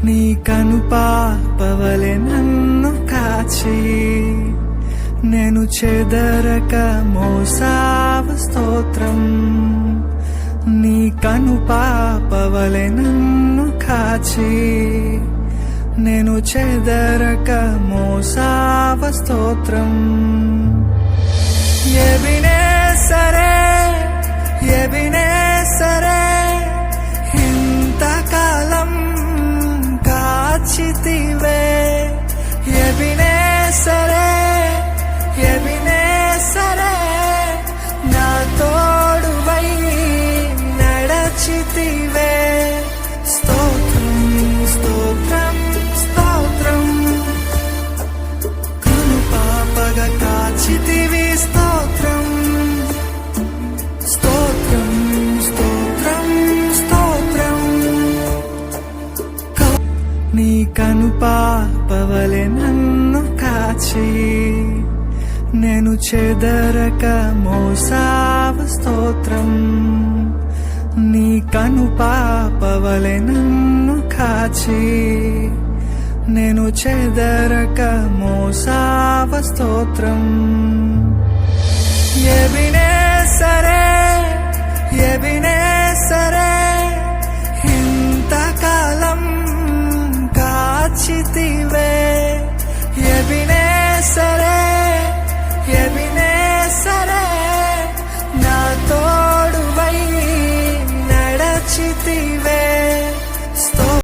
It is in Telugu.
నీ కనుపాపవలె నన్ను కాచి నేను చెదరక మోసావ స్తోత్రం. నీ కనుపాపవలె నన్ను కాచి నేను చెదరక మోసావ స్తోత్రం. ఎబినేసరే ఎబినేసరే ఇంతకాలం కాచితివే. ఎబినేసరే ఎబినేసరే నా తోడువై నడచితివే. స్తోత్రం స్తోత్రం స్తోత్రం కనుపాపగా కాచితివి. స్తోత్రం స్తోత్రం స్తోత్రం స్తోత్రం. నీ కనుపాపవలె నన్ను కాచి నేను చెదరక మోసావ స్తోత్రం. నీ కనుపాపవలె నన్ను కాచి నేను చెదరక మోసావ స్తోత్రం.